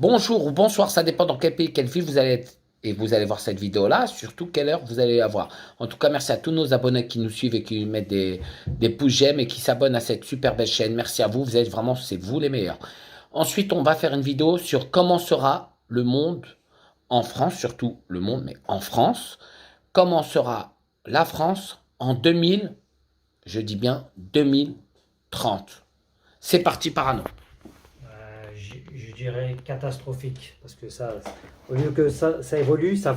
bonjour ou bonsoir, ça dépend dans quel pays, quelle ville vous allez être. Et vous allez voir cette vidéo-là, surtout quelle heure vous allez la voir. En tout cas, merci à tous nos abonnés qui nous suivent et qui mettent des pouces j'aime et qui s'abonnent à cette super belle chaîne. Merci à vous, vous êtes vraiment, c'est vous les meilleurs. Ensuite, on va faire une vidéo sur comment sera le monde en France, surtout le monde, mais en France. Comment sera la France en 2000, je dis bien 2030. C'est parti, Parano. Je dirais catastrophique, parce que ça, au lieu que ça évolue, ça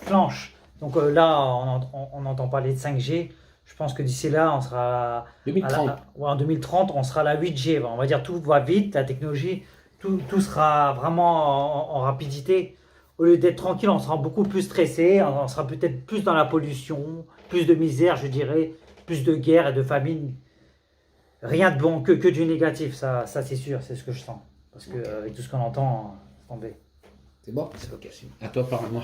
flanche. Donc là, on entend parler de 5G. Je pense que d'ici là, on sera 2030. en 2030, on sera à la 8G. On va dire tout va vite, la technologie, tout sera vraiment en rapidité. Au lieu d'être tranquille, on sera beaucoup plus stressé, on sera peut-être plus dans la pollution, plus de misère, je dirais, plus de guerre et de famine. Rien de bon, que du négatif, ça c'est sûr, c'est ce que je sens. Parce que avec tout ce qu'on entend, c'est tombé. C'est bon? C'est ok. À toi, Parano.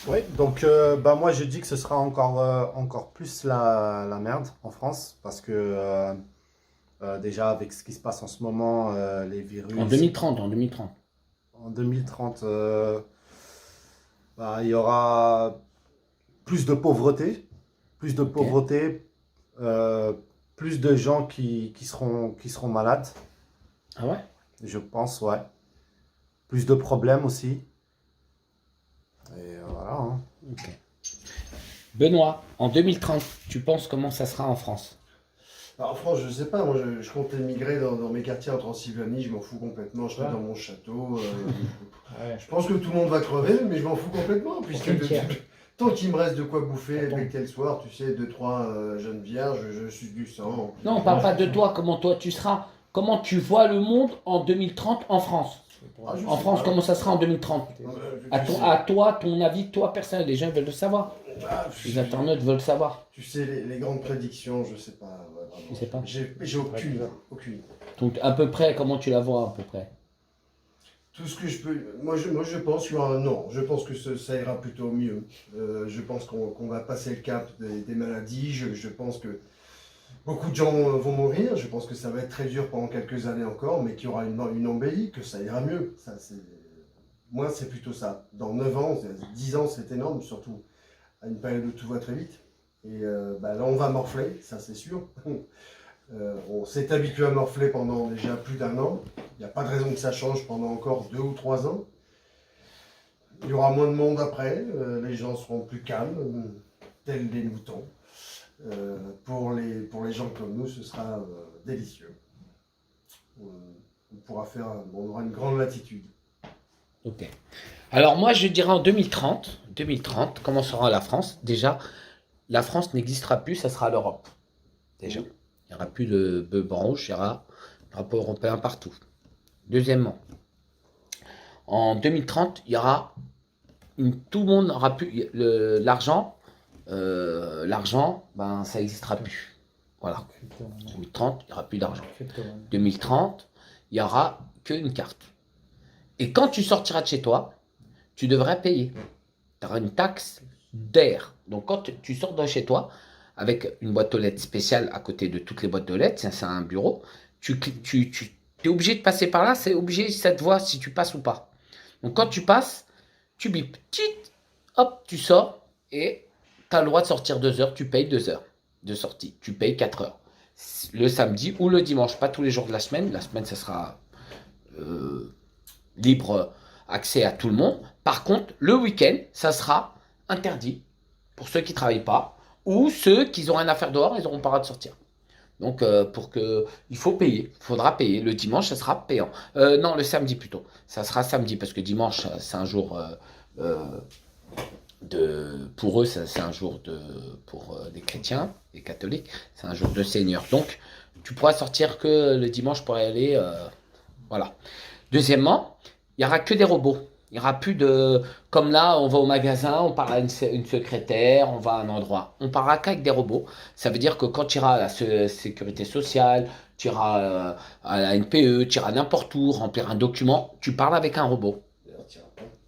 Oui, donc moi je dis que ce sera encore plus la merde en France parce que déjà avec ce qui se passe en ce moment, les virus. En 2030, en 2030. En 2030, il y aura plus de pauvreté, plus de gens qui seront malades, Ah ouais? je pense, ouais. Plus de problèmes aussi. Et voilà. Hein. Ok. Benoît, en 2030, tu penses comment ça sera en France? Alors, en France, je sais pas, moi je compte émigrer dans mes quartiers en Transylvanie, je m'en fous complètement, je suis dans mon château. Je pense que tout le monde va crever, mais je m'en fous complètement, puisque tant qu'il me reste de quoi bouffer avec le soir, tu sais, 2-3 jeunes vierges, je suis du sang. Non, on parle pas de toi, comment toi tu seras. Comment tu vois le monde en 2030 en France? En France, comment ça sera en 2030? À toi, ton avis, toi personnel, les gens veulent le savoir. Les internautes veulent savoir. Tu sais, les grandes prédictions, je sais pas. Ouais, vraiment. Tu sais pas? J'ai aucune. Donc à peu près, comment tu la vois à peu près? Tout ce que je peux. Moi, je pense qu'il y aura un non. Je pense que ça ira plutôt mieux. Je pense qu'on va passer le cap des maladies. Je pense que beaucoup de gens vont mourir. Je pense que ça va être très dur pendant quelques années encore, mais qu'il y aura une embellie, que ça ira mieux. Moi, c'est plutôt ça. Dans 9 ans, 10 ans, c'est énorme, surtout à une période où tout va très vite. Et là, on va morfler, ça c'est sûr. On s'est habitué à morfler pendant déjà plus d'1 an. Il n'y a pas de raison que ça change pendant encore 2 ou 3 ans. Il y aura moins de monde après, les gens seront plus calmes, tels des moutons. Pour les gens comme nous, ce sera délicieux. On aura une grande latitude. Ok. Alors moi je dirais en 2030, comment sera la France? Déjà, la France n'existera plus, ça sera l'Europe. Déjà. Il n'y aura plus de bœuf rouge, il y aura un drapeau européen partout. Deuxièmement, en 2030, il y aura tout le monde n'aura plus l'argent. L'argent, ça n'existera plus. Voilà. 2030, il n'y aura plus d'argent. 2030, il n'y aura qu'une carte. Et quand tu sortiras de chez toi, tu devrais payer. Tu auras une taxe d'air. Donc quand tu sors de chez toi, avec une boîte aux lettres spéciale à côté de toutes les boîtes aux lettres, c'est un bureau, tu es obligé de passer par là, c'est obligé, ça te voit si tu passes ou pas. Donc quand tu passes, tu bipes, hop, tu sors et tu as le droit de sortir 2 heures, tu payes 2 heures de sortie, tu payes 4 heures. Le samedi ou le dimanche, pas tous les jours de la semaine, ça sera libre accès à tout le monde. Par contre, le week-end, ça sera interdit pour ceux qui ne travaillent pas ou ceux qui ont rien à faire dehors, ils n'auront pas le droit de sortir. Donc, il faut payer, il faudra payer. Le dimanche, ça sera payant. Non, le samedi plutôt. Ça sera samedi parce que dimanche, c'est un jour pour eux, c'est un jour pour les chrétiens, les catholiques, c'est un jour de Seigneur. Donc, tu pourras sortir que le dimanche pour aller, voilà. Deuxièmement, il n'y aura que des robots. Il n'y aura plus de... Comme là, on va au magasin, on parle à une secrétaire, on va à un endroit. On parlera qu'avec des robots. Ça veut dire que quand tu iras à la sécurité sociale, tu iras à la NPE, tu iras n'importe où, remplir un document, tu parles avec un robot.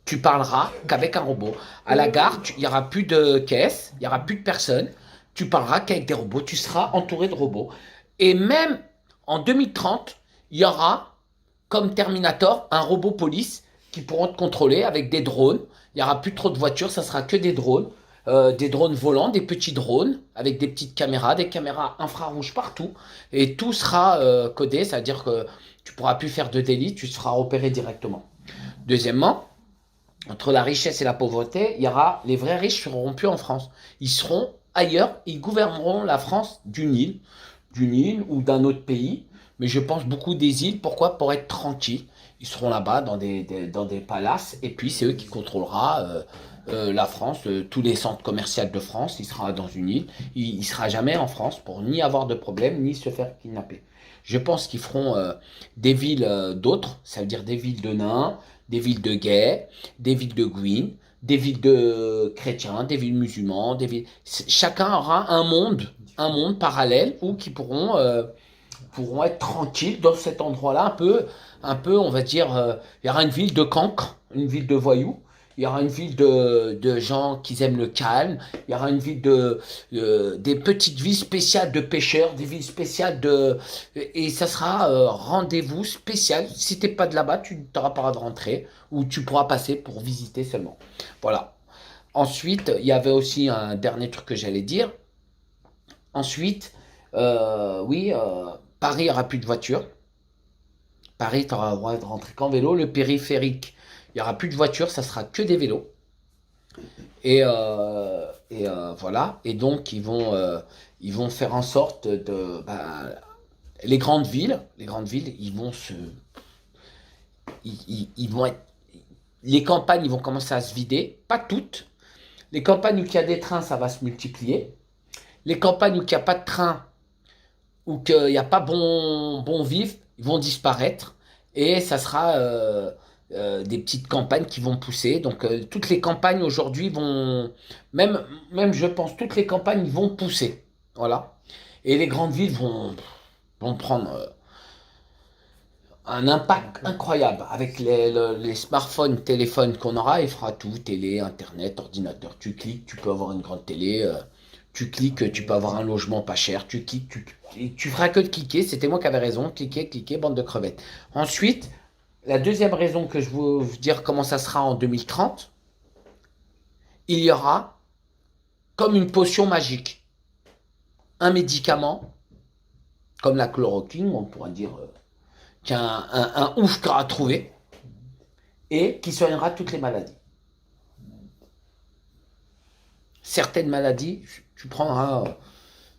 Tu parleras qu'avec un robot. À la gare, il n'y aura plus de caisse, il n'y aura plus de personnes. Tu parleras qu'avec des robots, tu seras entouré de robots. Et même en 2030, il y aura comme Terminator, un robot police qui pourront te contrôler avec des drones. Il n'y aura plus trop de voitures, ça sera que des drones volants, des petits drones avec des petites caméras, des caméras infrarouges partout. Et tout sera codé, c'est-à-dire que tu pourras plus faire de délit, tu te feras repérer directement. Deuxièmement, entre la richesse et la pauvreté, il y aura les vrais riches ne seront plus en France. Ils seront ailleurs, ils gouverneront la France d'une île ou d'un autre pays. Mais je pense beaucoup des îles. Pourquoi? Pour être tranquilles. Ils seront là-bas dans des palaces. Et puis, c'est eux qui contrôlera la France, tous les centres commerciaux de France. Il sera dans une île. Il ne sera jamais en France pour ni avoir de problème, ni se faire kidnapper. Je pense qu'ils feront des villes d'autres. Ça veut dire des villes de nains, des villes de gays, des villes de gouines, des villes de chrétiens, des villes musulmans. Chacun aura un monde parallèle où qui pourront être tranquilles dans cet endroit-là, un peu, on va dire, il y aura une ville de cancres, une ville de voyous, il y aura une ville de gens qui aiment le calme, il y aura une ville des petites villes spéciales de pêcheurs, des villes spéciales et ça sera rendez-vous spécial. Si t'es pas de là-bas, tu n'auras pas le droit de rentrer ou tu pourras passer pour visiter seulement. Voilà. Ensuite, il y avait aussi un dernier truc que j'allais dire. Ensuite, Paris, il n'y aura plus de voitures. Paris, tu auras le droit de rentrer qu'en vélo. Le périphérique, il n'y aura plus de voitures, ça sera que des vélos. Et voilà. Et donc, ils vont faire en sorte les grandes villes, ils vont être. Les campagnes, ils vont commencer à se vider. Pas toutes. Les campagnes où il y a des trains, ça va se multiplier. Les campagnes où il n'y a pas de train, ou qu'il n'y a pas bon vivre, ils vont disparaître et ça sera des petites campagnes qui vont pousser. Donc toutes les campagnes aujourd'hui même je pense, toutes les campagnes vont pousser. Voilà. Et les grandes villes vont prendre un impact incroyable avec les smartphones, téléphones qu'on aura. Il fera tout, télé, internet, ordinateur. Tu cliques, tu peux avoir une grande télé. Tu cliques, tu peux avoir un logement pas cher, tu cliques, tu feras que de cliquer, c'était moi qui avais raison, cliquer, bande de crevettes. Ensuite, la deuxième raison que je veux vous dire comment ça sera en 2030, il y aura comme une potion magique, un médicament, comme la chloroquine, on pourrait dire un ouf qu'a trouvé, et qui soignera toutes les maladies. Certaines maladies, tu prendras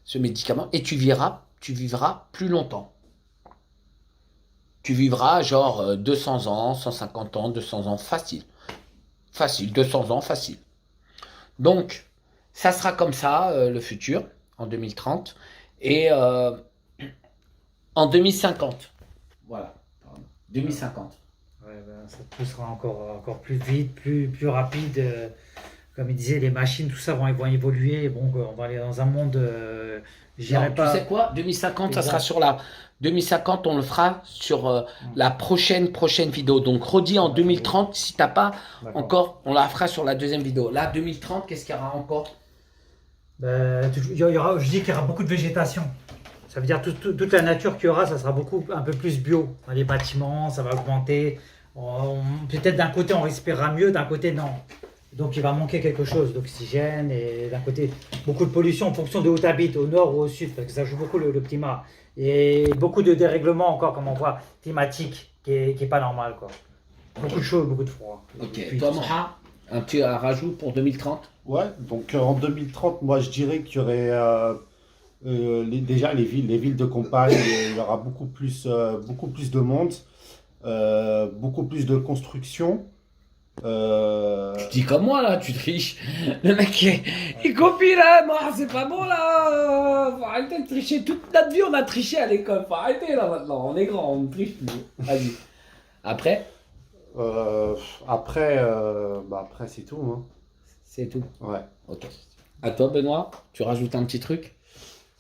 ce médicament et tu vivras plus longtemps. Tu vivras genre 200 ans, 150 ans, 200 ans, facile. Facile, 200 ans, facile. Donc, ça sera comme ça, le futur, en 2030. Et en 2050. Voilà. 2050. Ouais, ça tout sera encore plus vite, plus rapide. Comme il disait, les machines, tout ça vont évoluer. Bon, on va aller dans un monde. Non, tu sais quoi? 2050, ça sera sur la. 2050, on le fera sur la prochaine vidéo. Donc, redis en 2030, si t'as pas encore, on la fera sur la deuxième vidéo. Là, 2030, qu'est-ce qu'il y aura encore? Je dis qu'il y aura beaucoup de végétation. Ça veut dire toute la nature qu'il y aura, ça sera un peu plus bio. Dans les bâtiments, ça va augmenter. Peut-être d'un côté, on respirera mieux, d'un côté, non. Donc il va manquer quelque chose d'oxygène et d'un côté beaucoup de pollution en fonction de où tu habites, au nord ou au sud, parce que ça joue beaucoup le climat. Et beaucoup de dérèglements encore, comme on voit, climatiques, qui est pas normal, quoi. Beaucoup de chaud, beaucoup de froid. Ok, toi Moha, un petit rajout pour 2030? Ouais, donc en 2030, moi je dirais qu'il y aurait déjà les villes de campagne, il y aura beaucoup plus de monde, beaucoup plus de construction. Tu dis comme moi là, tu triches. Le mec il copie là, moi c'est pas bon là. Faut arrêter de tricher. Toute notre vie on a triché à l'école. Faut arrêter là maintenant. On est grand, on triche plus. Vas-y. Après Après c'est tout. Hein. C'est tout. Ouais. Ok. À toi Benoît, tu rajoutes un petit truc?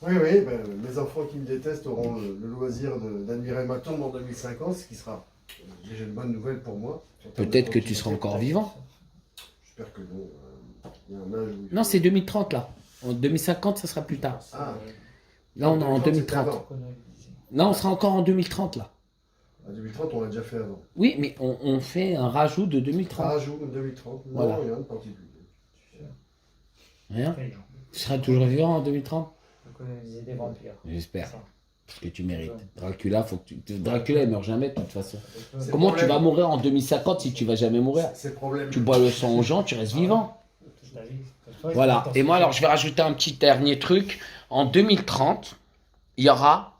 Oui, mes enfants qui me détestent auront le loisir d'admirer ma tombe en 2050, ce qui sera déjà une bonne nouvelle pour moi. Peut-être que tu seras encore vivant. J'espère que non. Il y a un âge où Non, c'est 2030 là. En 2050, ça sera plus tard. Ah, Là, on est en 2030. Non, on sera encore en 2030 là. À 2030, on l'a déjà fait avant. Oui, mais on fait un rajout de Un 2030. rajout 2030. Non, Voilà. rien de particulier. Rien. Tu seras toujours vivant en 2030? Donc, coloniser des vampires. J'espère. Ça. Parce que tu mérites. Dracula, Dracula, il meurt jamais de toute façon. C'est Comment le tu vas problème. mourir en 2050 si tu vas jamais mourir? C'est le problème. Tu bois le sang aux gens, tu restes vivant. Toute ta vie. Voilà. Et moi, alors, je vais rajouter un petit dernier truc. En 2030, il y aura.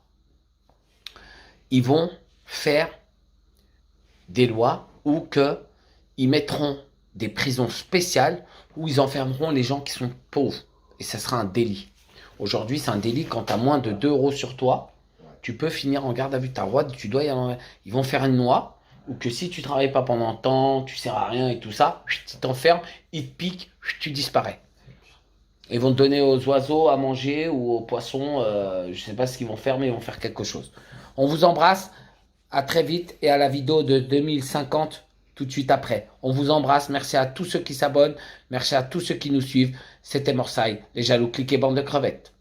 Ils vont faire des lois où ils mettront des prisons spéciales où ils enfermeront les gens qui sont pauvres. Et ça sera un délit. Aujourd'hui, c'est un délit quand tu as moins de 2 euros sur toi. Tu peux finir en garde à vue. Tu as le droit, tu dois y aller. Ils vont faire une loi où que si tu travailles pas pendant un temps, tu sers à rien et tout ça, ils t'enferment, ils te piquent, tu disparais. Ils vont te donner aux oiseaux à manger ou aux poissons, je sais pas ce qu'ils vont faire, mais ils vont faire quelque chose. On vous embrasse, à très vite et à la vidéo de 2050 tout de suite après. On vous embrasse, merci à tous ceux qui s'abonnent, merci à tous ceux qui nous suivent. C'était Morsay, les jaloux, cliquez bande de crevettes.